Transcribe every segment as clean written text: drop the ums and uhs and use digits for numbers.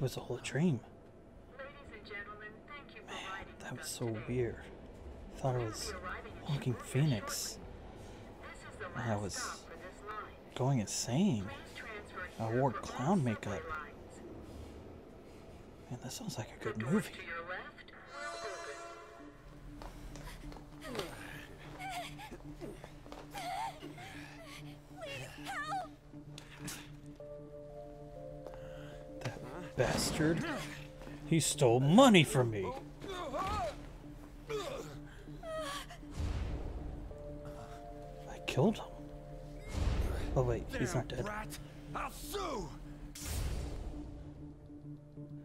was all a dream. Man, that was so weird. I thought it was Walking Phoenix. I was going insane. I wore clown makeup. Man, that sounds like a good movie. That bastard. He stole money from me. I killed him. Oh wait, he's not dead.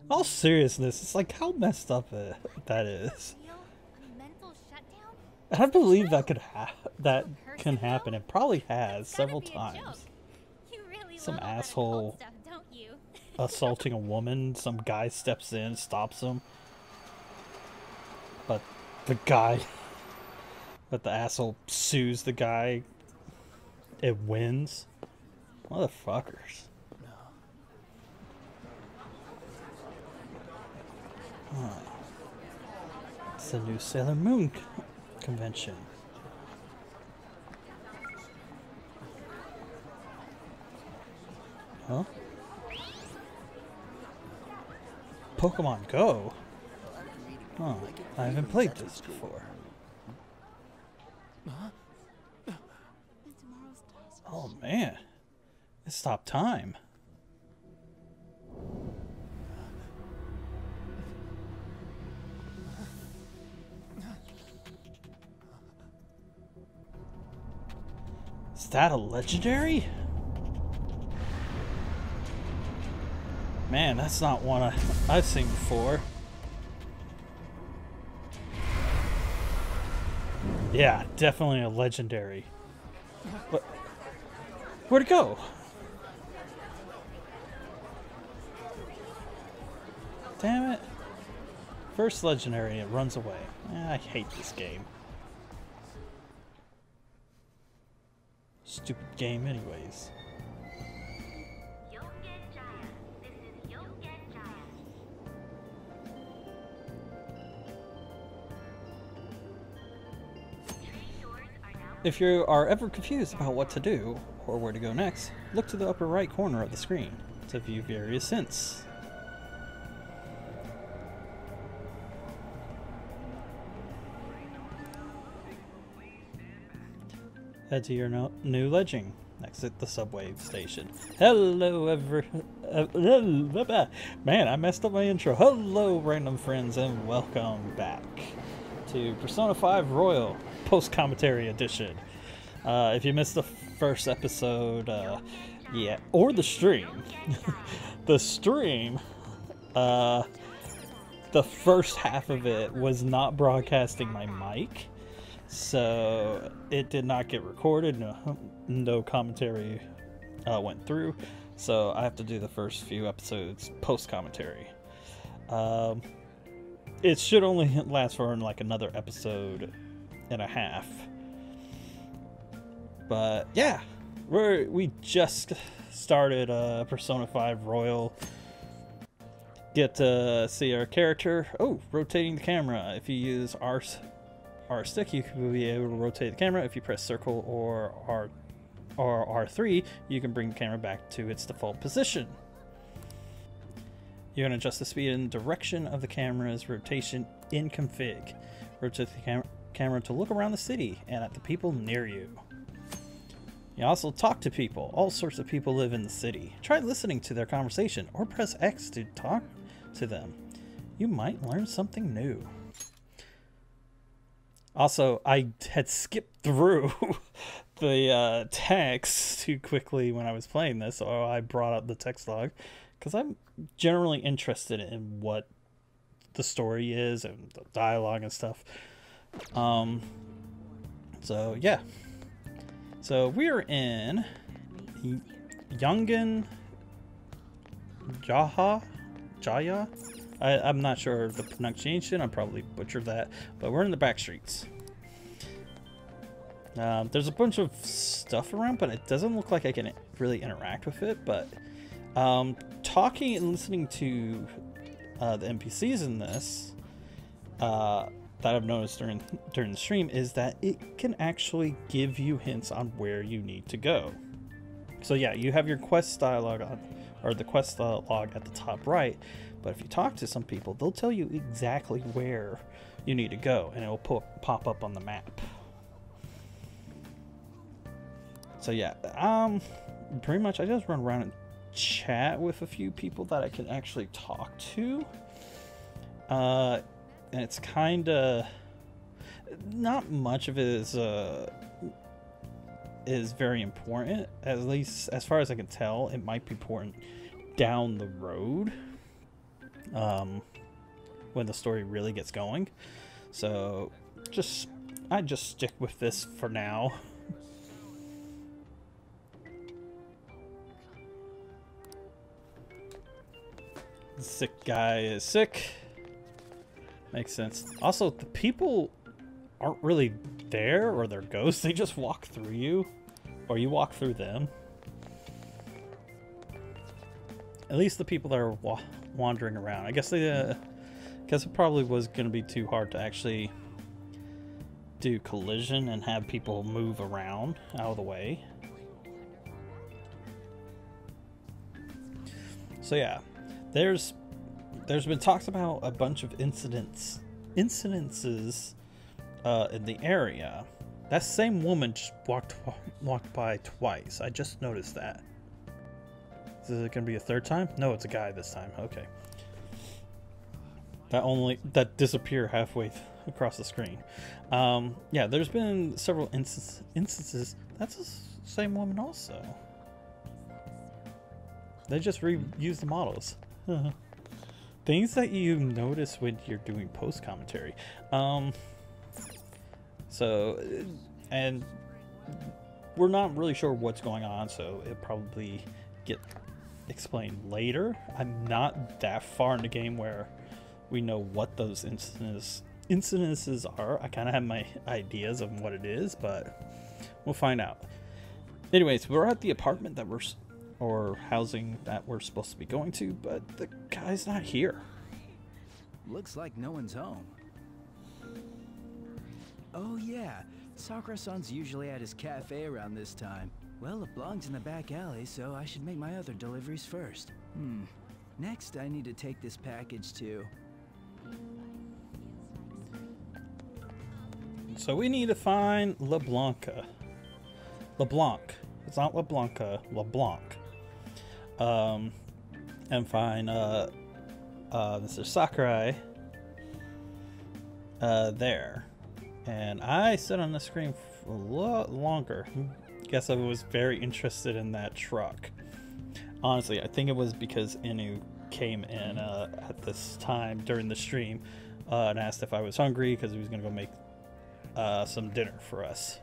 All seriousness, it's like how messed up that is. I believe that can happen. It probably has several times. Some asshole assaulting a woman, some guy steps in, stops him. But the asshole sues the guy. It wins. Motherfuckers. Huh. It's the new Sailor Moon convention. Huh? Pokemon Go? Huh. I haven't played this before. Oh man. It stopped time. Is that a legendary? Man, that's not one I've seen before. Yeah, definitely a legendary. What? Where'd it go? Damn it. First legendary, it runs away. I hate this game. Stupid game anyways. Yongen-Jaya. This is Yongen-Jaya. If you are ever confused about what to do or where to go next, look to the upper right corner of the screen to view various hints. Head to your new legend. Exit the subway station. Hello, man, I messed up my intro. Hello, random friends, and welcome back to Persona 5 Royal Post-Commentary Edition. If you missed the first episode, yeah, or the stream, the first half of it was not broadcasting my mic. So it did not get recorded, no commentary went through, so I have to do the first few episodes post-commentary. It should only last for like another episode and a half. But yeah, we just started Persona 5 Royal. Get to see our character. Oh, rotating the camera. If you use R stick, you will be able to rotate the camera. If you press circle or R3, you can bring the camera back to its default position. You can adjust the speed and direction of the camera's rotation in config. Rotate the camera to look around the city and at the people near you. You also talk to people. All sorts of people live in the city. Try listening to their conversation or press X to talk to them. You might learn something new. Also, I had skipped through the text too quickly when I was playing this, so I brought up the text log because I'm generally interested in what the story is and the dialogue and stuff. So yeah. So we're in Yongen-Jaya. I'm not sure of the pronunciation. I probably butchered that, but we're in the Backstreets. There's a bunch of stuff around, but it doesn't look like I can really interact with it. But Talking and listening to the NPCs in this that I've noticed during the stream is that it can actually give you hints on where you need to go. So yeah, you have your quest dialogue on, or the quest log at the top right, but if you talk to some people, they'll tell you exactly where you need to go, and it will pop up on the map. So yeah, pretty much I just run around and chat with a few people that I can actually talk to. And it's kind of not much of it is very important, at least as far as I can tell. It might be important down the road, when the story really gets going. So I just stick with this for now. The sick guy is sick. Makes sense. Also, the people aren't really there, or they're ghosts. They just walk through you, or you walk through them. At least the people that are wandering around. I guess it probably was going to be too hard to actually do collision and have people move around out of the way. So yeah, there's been talks about a bunch of incidences in the area. That same woman just walked by twice. I just noticed that. Is it gonna be a third time? No, it's a guy this time. Okay. That disappear halfway across the screen. Yeah, there's been several instances. That's the same woman also. They just reused the models. Things that you notice when you're doing post commentary. So, and we're not really sure what's going on, so it'll probably get explained later. I'm not that far in the game where we know what those incidences are. I kind of have my ideas of what it is, but we'll find out. Anyways, we're at the apartment that or housing that we're supposed to be going to, but the guy's not here. Looks like no one's home. Oh yeah, Sakura-san's usually at his cafe around this time. Well, LeBlanc's in the back alley, so I should make my other deliveries first. Next, I need to take this package to... So we need to find LeBlanc. It's not LeBlanca, LeBlanc. And find Mr. Sakurai there. And I sit on the screen for a lot longer. Guess I was very interested in that truck. Honestly, I think it was because Inu came in at this time during the stream and asked if I was hungry because he was going to go make some dinner for us.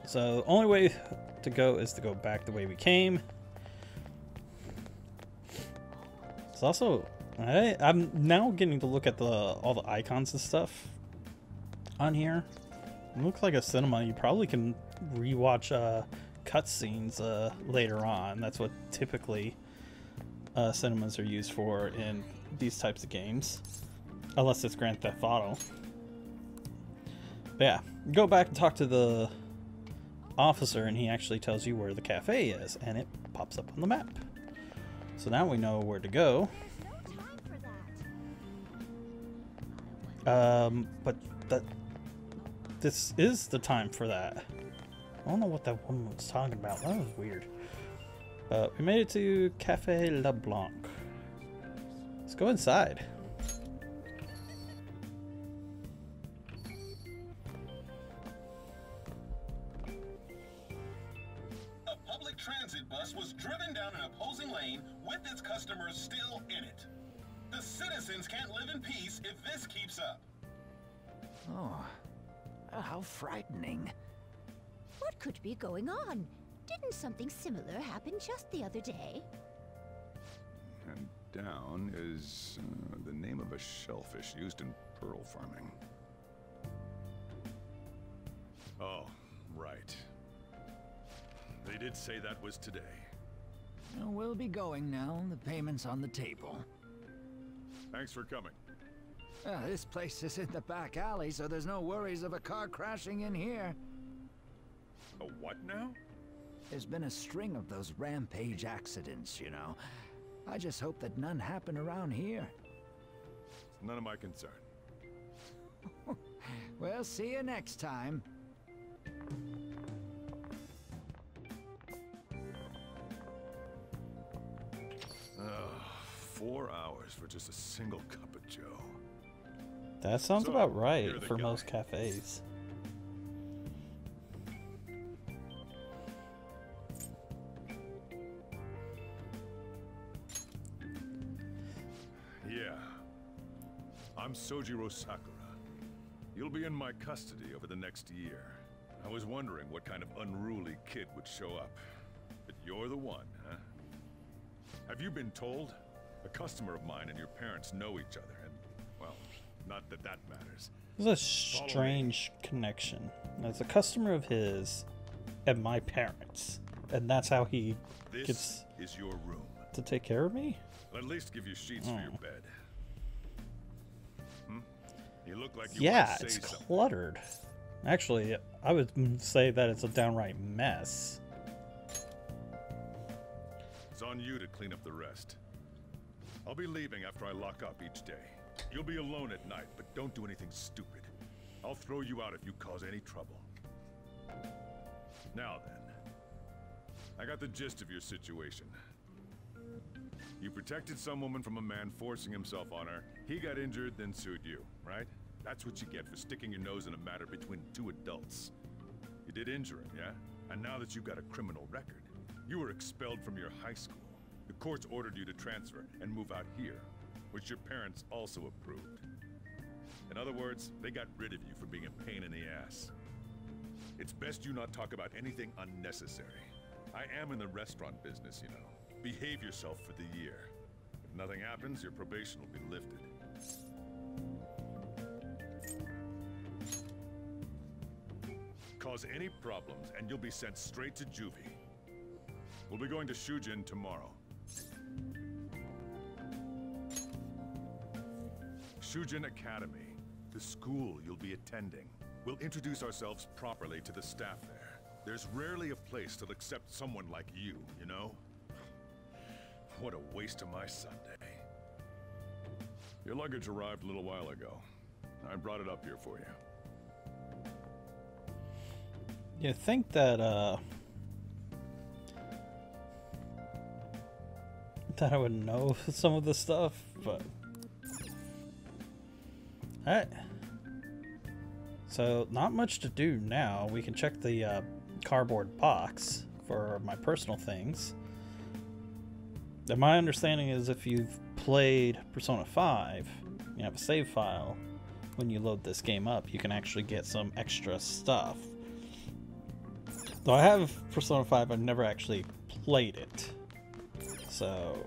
So only way to go is to go back the way we came. It's also I'm now getting to look at all the icons and stuff on here. It looks like a cinema. You probably can rewatch cutscenes later on. That's what typically cinemas are used for in these types of games, unless it's Grand Theft Auto. But yeah, go back and talk to the officer, and he actually tells you where the cafe is, and it pops up on the map. So now we know where to go. But this is the time for that. I don't know what that woman was talking about. That was weird. We made it to Cafe LeBlanc. Let's go inside. A public transit bus was driven down an opposing lane with its customers still in it. The citizens can't live in peace if this keeps up. Oh, how frightening. What could be going on? Didn't something similar happen just the other day? And down is the name of a shellfish used in pearl farming. Oh, right. The They did say that was today. Well, we'll be going now. The payment's on the table. Thanks for coming. This place is in the back alley, so there's no worries of a car crashing in here. A what now? There's been a string of those rampage accidents, you know. I just hope that none happen around here. It's none of my concern. We'll see you next time. 4 hours for just a single cup of joe. That sounds So, about you're right the for guy. most cafes. Yeah. I'm Sojiro Sakura. You'll be in my custody over the next year. I was wondering what kind of unruly kid would show up. But you're the one, huh? Have you been told? A customer of mine and your parents know each other, and, well, not that that matters. There's a strange connection. As a customer of his and my parents, and that's how he This gets is your room. to take care of me? I'll at least give you sheets for your bed. Hmm? You look like you Yeah, want to it's say something. cluttered. Actually, I would say that it's a downright mess. It's on you to clean up the rest. I'll be leaving after I lock up each day. You'll be alone at night, but don't do anything stupid. I'll throw you out if you cause any trouble. Now then, I got the gist of your situation. You protected some woman from a man forcing himself on her. He got injured, then sued you, right? That's what you get for sticking your nose in a matter between two adults. You did injure him, yeah? And now that you've got a criminal record, you were expelled from your high school. The courts ordered you to transfer and move out here, which your parents also approved. In other words, they got rid of you for being a pain in the ass. It's best you not talk about anything unnecessary. I am in the restaurant business, you know. Behave yourself for the year. If nothing happens, your probation will be lifted. Cause any problems, and you'll be sent straight to juvie. We'll be going to Shujin tomorrow. Shujin Academy, the school you'll be attending. We'll introduce ourselves properly to the staff there. There's rarely a place that'll accept someone like you, you know? What a waste of my Sunday. Your luggage arrived a little while ago. I brought it up here for you. You think that that I would know some of the stuff, but alright. So not much to do now. We can check the cardboard box for my personal things. And my understanding is if you've played Persona 5, you have a save file. When you load this game up, you can actually get some extra stuff. Though I have Persona 5, I've never actually played it. So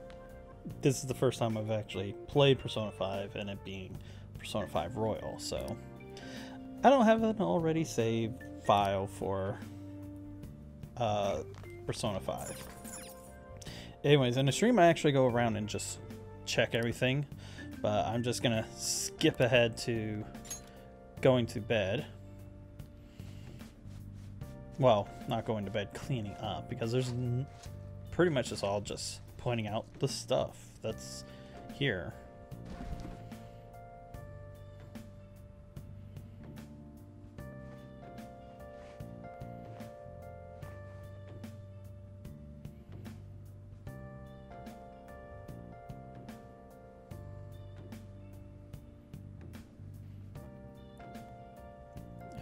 this is the first time I've actually played Persona 5 and it being Persona 5 Royal. So I don't have an already saved file for Persona 5. Anyways, in the stream I actually go around and just check everything. But I'm just gonna skip ahead to going to bed. Well, not going to bed, cleaning up, because there's pretty much it's all just pointing out the stuff that's here.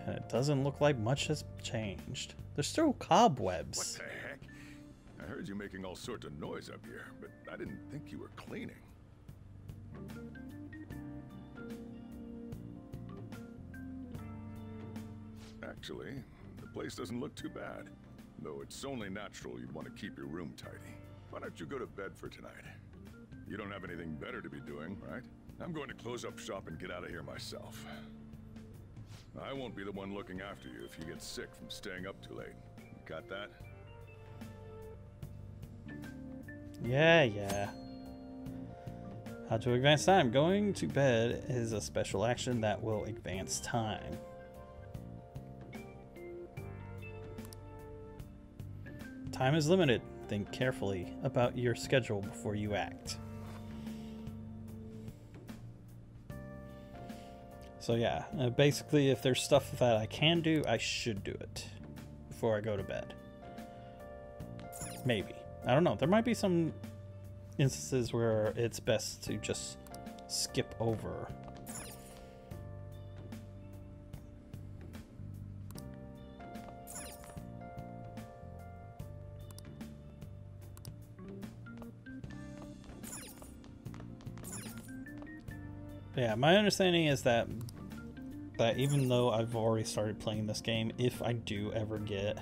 And it doesn't look like much has changed. There's still cobwebs. What the heck? I heard you making all sorts of noise up here, but I didn't think you were cleaning. Actually, the place doesn't look too bad. Though it's only natural you'd want to keep your room tidy. Why don't you go to bed for tonight? You don't have anything better to be doing, right? I'm going to close up shop and get out of here myself. I won't be the one looking after you if you get sick from staying up too late. You got that? Yeah. How to advance time. Going to bed is a special action that will advance time. Time is limited. Think carefully about your schedule before you act. So yeah, basically if there's stuff that I can do, I should do it before I go to bed. Maybe. I don't know. There might be some instances where it's best to just skip over. Yeah, my understanding is that even though I've already started playing this game, if I do ever get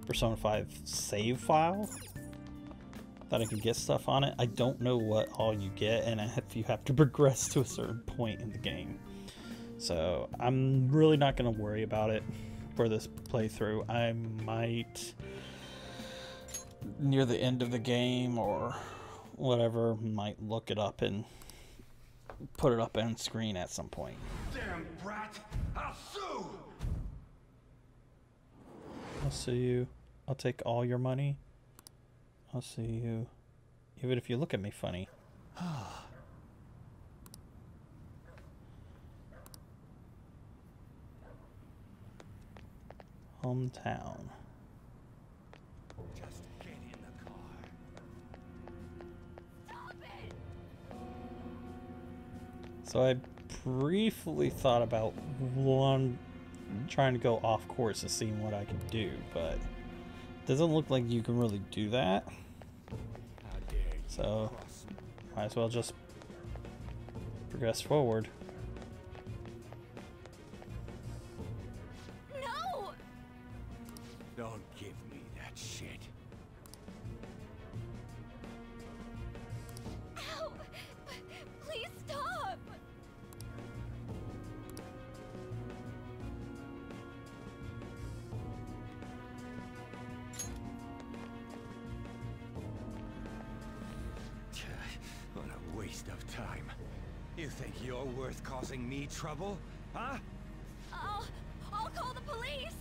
Persona 5 save file that I can get stuff on it, I don't know what all you get and if you have to progress to a certain point in the game. So I'm really not going to worry about it for this playthrough. I might, near the end of the game or whatever, might look it up and put it up on screen at some point. Damn brat! I'll sue! I'll sue you. I'll take all your money. I'll sue you. Even if you look at me funny. Hometown. Just get in the car. Stop it! So I briefly thought about trying to go off course and seeing what I can do, but it doesn't look like you can really do that. So might as well just progress forward. No! Don't give me that shit. Ow! Please stop! What a waste of time. You think you're worth causing me trouble? Huh? I'll call the police!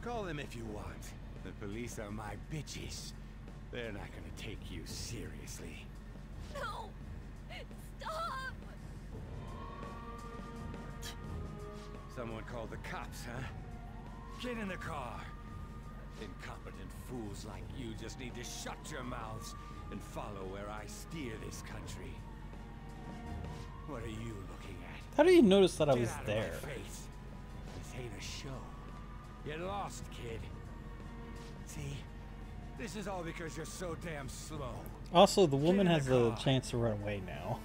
Call them if you want. The police are my bitches. They're not gonna take you seriously. No! Stop! Someone called the cops, huh? Get in the car. Incompetent fools like you just need to shut your mouths and follow where I steer this country. What are you looking at? How do you notice that I Get was out of there? my face. This ain't a show. Get lost, kid. See? This is all because you're so damn slow. Also, the woman in the has a car. chance to run away now.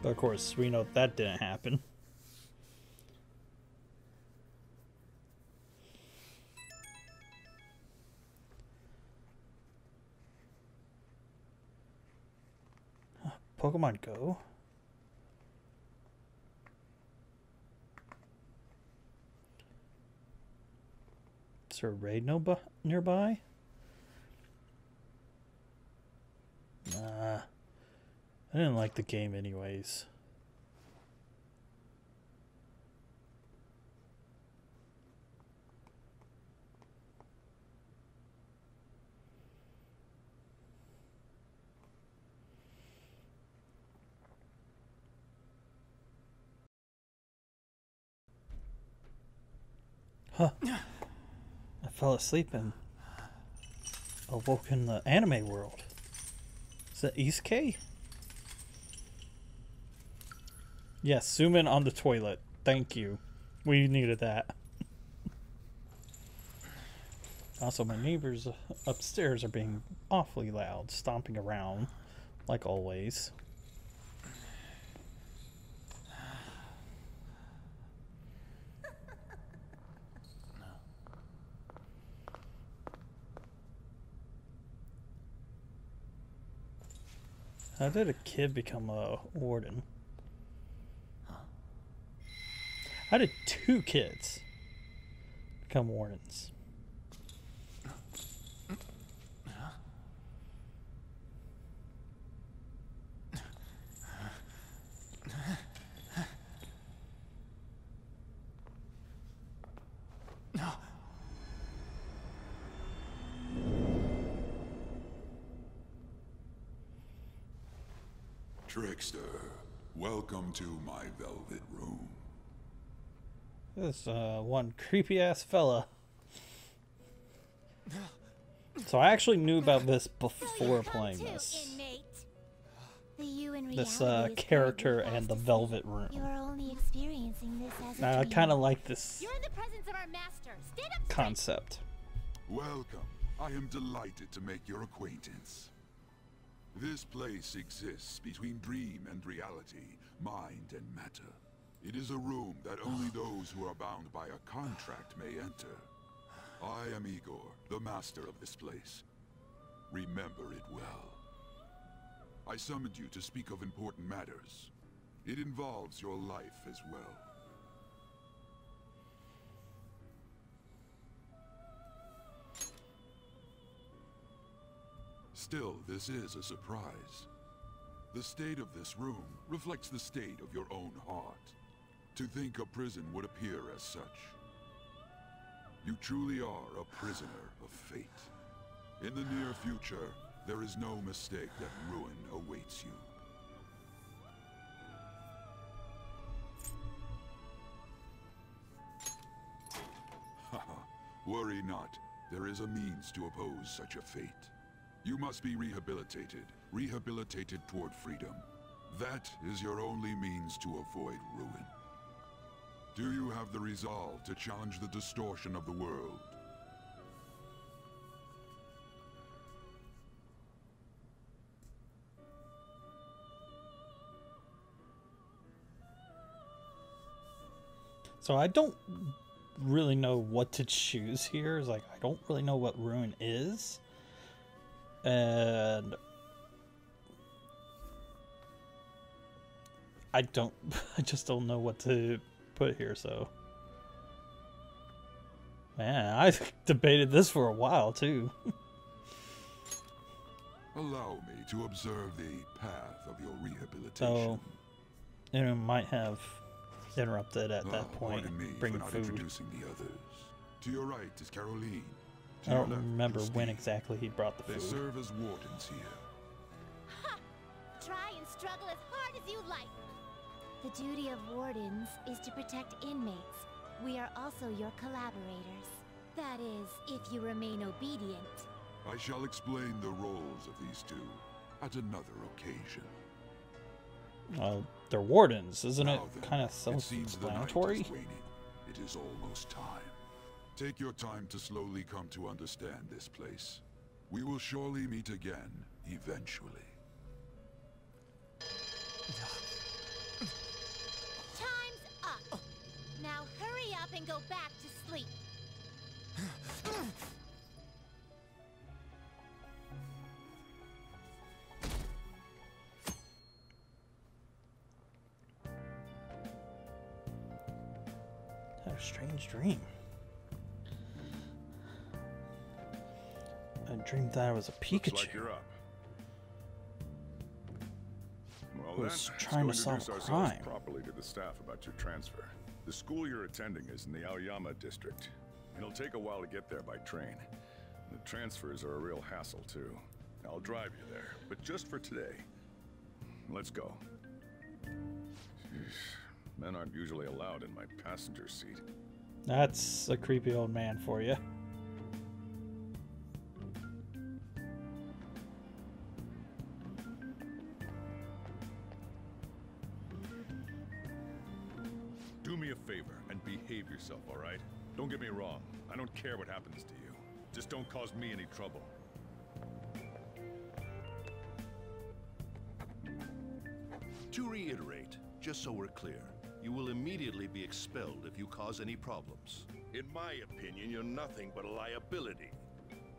But of course, we know that didn't happen. Pokemon Go? Is there a raid nearby? Nah. I didn't like the game anyways. Huh. I fell asleep and awoke in the anime world. Is that Isuke? Yes, zoom in on the toilet. Thank you. We needed that. Also, my neighbors upstairs are being awfully loud, stomping around, like always. How did a kid become a warden? How did two kids become wardens? Trickster, welcome to my velvet room. This one creepy ass fella. So I actually knew about this before playing this. This character and the velvet room. You are only experiencing this as a I dream. kind of like this You're in the presence of our master. Stand up. concept. Welcome. I am delighted to make your acquaintance. This place exists between dream and reality, mind and matter. It is a room that only those who are bound by a contract may enter. I am Igor, the master of this place. Remember it well. I summoned you to speak of important matters. It involves your life as well. Still, this is a surprise. The state of this room reflects the state of your own heart. To think a prison would appear as such. You truly are a prisoner of fate. In the near future, there is no mistake that ruin awaits you. Haha, worry not. There is a means to oppose such a fate. You must be rehabilitated toward freedom. That is your only means to avoid ruin. Do you have the resolve to challenge the distortion of the world? So I don't really know what to choose here. It's like I don't really know what ruin is. And I just don't know what to put here, so. Man, I debated this for a while, too. Allow me to observe the path of your rehabilitation. So, you know, might have interrupted at that point, Pardon me bringing for not food. introducing the others. To your right is Caroline. I don't remember when exactly he brought the They food. serve as wardens here. Ha! Try and struggle as hard as you like. The duty of wardens is to protect inmates. We are also your collaborators. That is, if you remain obedient. I shall explain the roles of these two at another occasion. Well, they're wardens, isn't it? Now then, Kind of it seems the night self-explanatory. is waning. It is almost time. Take your time to slowly come to understand this place. We will surely meet again, eventually. Time's up. Now hurry up and go back to sleep. Had a strange dream. I dreamed that I was a Pikachu. Looks like you're up. Well, Who then, was let's trying go to solve introduce crime. ourselves properly to the staff about your transfer. The school you're attending is in the Aoyama district. It'll take a while to get there by train. The transfers are a real hassle, too. I'll drive you there, but just for today. Let's go. Men aren't usually allowed in my passenger seat. That's a creepy old man for you. Do me a favor and behave yourself, all right? Don't get me wrong. I don't care what happens to you. Just don't cause me any trouble. To reiterate, just so we're clear, you will immediately be expelled if you cause any problems. In my opinion, you're nothing but a liability.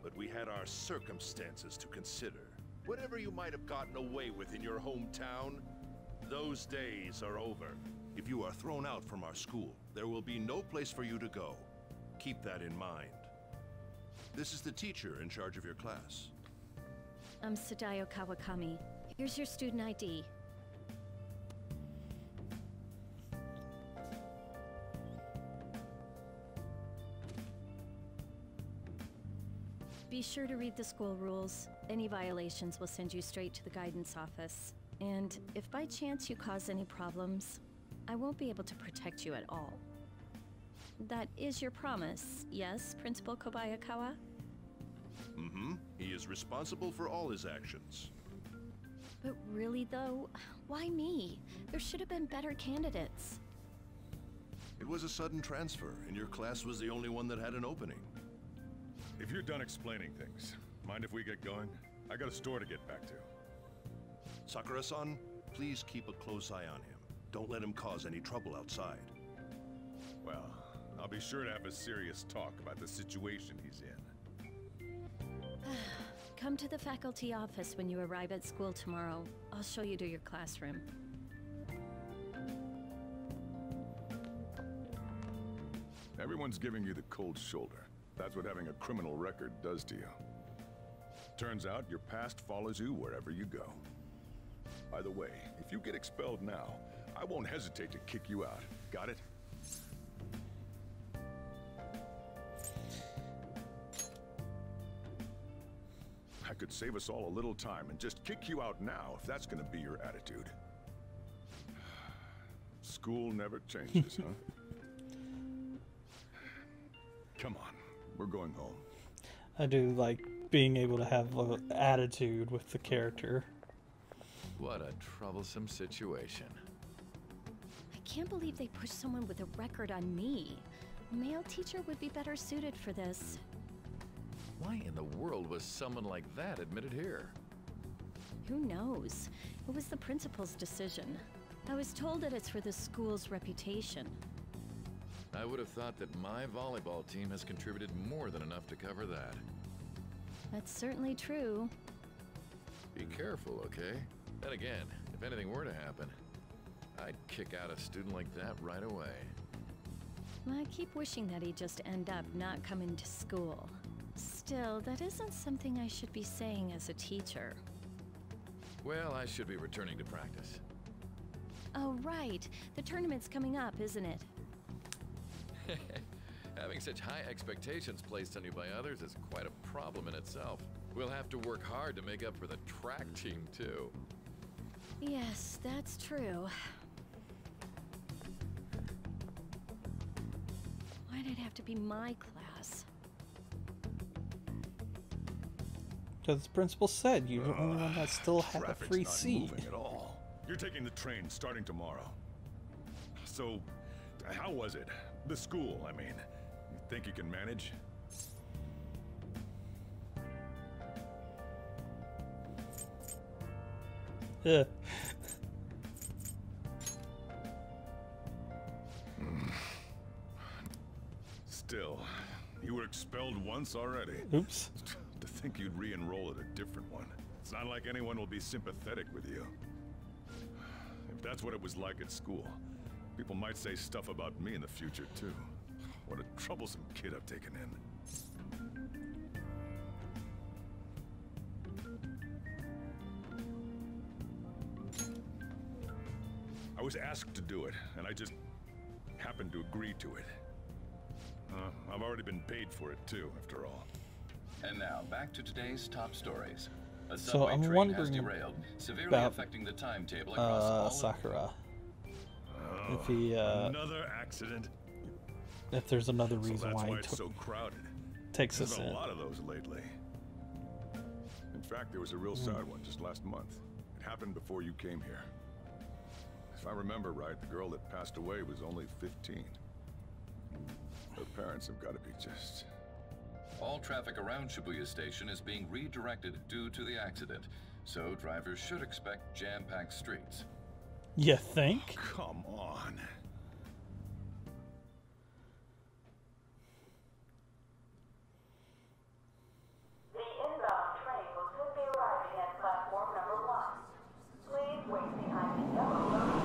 But we had our circumstances to consider. Whatever you might have gotten away with in your hometown, those days are over. If you are thrown out from our school, there will be no place for you to go. Keep that in mind. This is the teacher in charge of your class. I'm Sadayo Kawakami. Here's your student ID. Be sure to read the school rules. Any violations will send you straight to the guidance office. And if by chance you cause any problems, I won't be able to protect you at all. That is your promise, yes, Principal Kobayakawa? Mm-hmm. He is responsible for all his actions. But really though, why me? There should have been better candidates. It was a sudden transfer, and your class was the only one that had an opening. If you're done explaining things, mind if we get going? I got a store to get back to. Sakura-san, please keep a close eye on him. Don't let him cause any trouble outside. Well, I'll be sure to have a serious talk about the situation he's in. Come to the faculty office when you arrive at school tomorrow. I'll show you to your classroom. Everyone's giving you the cold shoulder. That's what having a criminal record does to you. Turns out your past follows you wherever you go. By the way, if you get expelled now, I won't hesitate to kick you out. Got it? I could save us all a little time and just kick you out now if that's gonna be your attitude. School never changes, huh? Come on, we're going home. I do like being able to have an attitude with the character. What a troublesome situation. I can't believe they pushed someone with a record on me. A male teacher would be better suited for this. Why in the world was someone like that admitted here? Who knows? It was the principal's decision. I was told that it's for the school's reputation. I would have thought that my volleyball team has contributed more than enough to cover that. That's certainly true. Be careful, okay? Then again, if anything were to happen, I'd kick out a student like that right away. I keep wishing that he'd just end up not coming to school. Still, that isn't something I should be saying as a teacher. Well, I should be returning to practice. Oh, right. The tournament's coming up, isn't it? Having such high expectations placed on you by others is quite a problem in itself. We'll have to work hard to make up for the track team, too. Yes, that's true. Why'd it have to be my class? Because the principal said you're the only one that still had a free seat. Moving at all. You're taking the train starting tomorrow. So, how was it? The school, I mean. You think you can manage? Yeah. Still, you were expelled once already. Oops. To think you'd re-enroll at a different one. It's not like anyone will be sympathetic with you. If that's what it was like at school, people might say stuff about me in the future, too. What a troublesome kid I've taken in. I was asked to do it, and I just happened to agree to it. I've already been paid for it, too, after all. And now, back to today's top stories. A So subway I'm train wondering has derailed, severely about affecting the timetable across all of Sakura. If he another accident. If there's another reason so that's why why he it's so crowded. takes There's us been in. a lot of those lately. In fact, there was a real sad one just last month. It happened before you came here. If I remember right, the girl that passed away was only 15. Her parents have got to be just... All traffic around Shibuya Station is being redirected due to the accident, so drivers should expect jam-packed streets. You think? Come on. The inbound train will soon be arriving at platform number 1. Please wait behind the yellow line.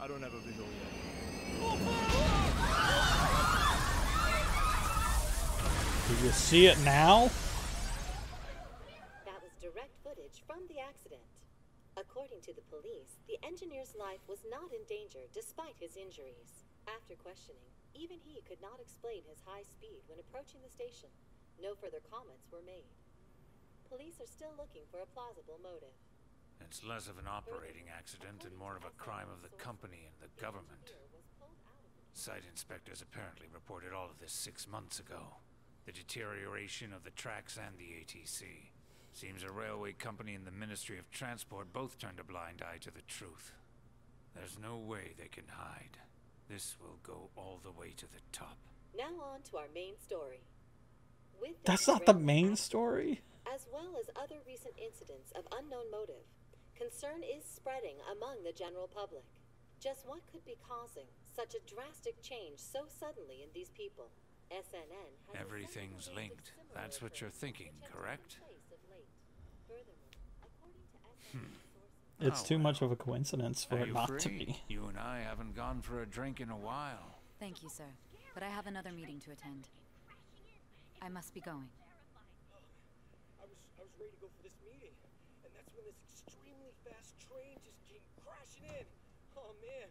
I don't have a visual yet. Do you see it now? That was direct footage from the accident. According to the police, the engineer's life was not in danger despite his injuries. After questioning, even he could not explain his high speed when approaching the station. No further comments were made. Police are still looking for a plausible motive. It's less of an operating accident and more of a crime of the company and the government. Site inspectors apparently reported all of this 6 months ago. The deterioration of the tracks and the ATC. Seems a railway company and the Ministry of Transport both turned a blind eye to the truth. There's no way they can hide. This will go all the way to the top. Now on to our main story. With That's not the main story. As well as other recent incidents of unknown motive, concern is spreading among the general public. Just what could be causing such a drastic change so suddenly in these people? SNN has Everything's linked. That's what you're thinking, correct? It's too much of a coincidence for it not to be. You and I haven't gone for a drink in a while. Thank you, sir. But I have another meeting to attend. I must be going. I was ready to go for this meeting, and that's when this extremely fast train just came crashing in. Oh man,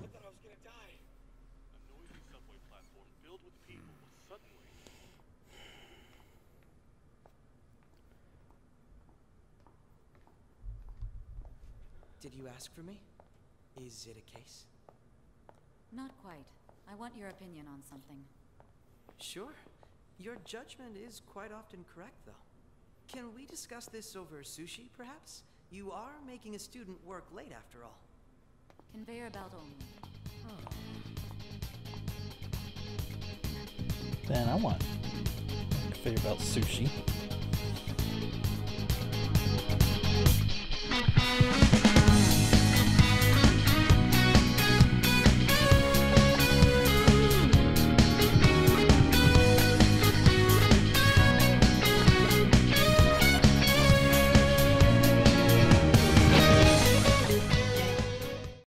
I thought I was gonna die. A noisy subway platform filled with people was suddenly... Did you ask for me? Is it a case? Not quite. I want your opinion on something. Sure. Your judgment is quite often correct, though. Can we discuss this over sushi, perhaps? You are making a student work late, after all. Conveyor belt only. Then I want conveyor belt sushi.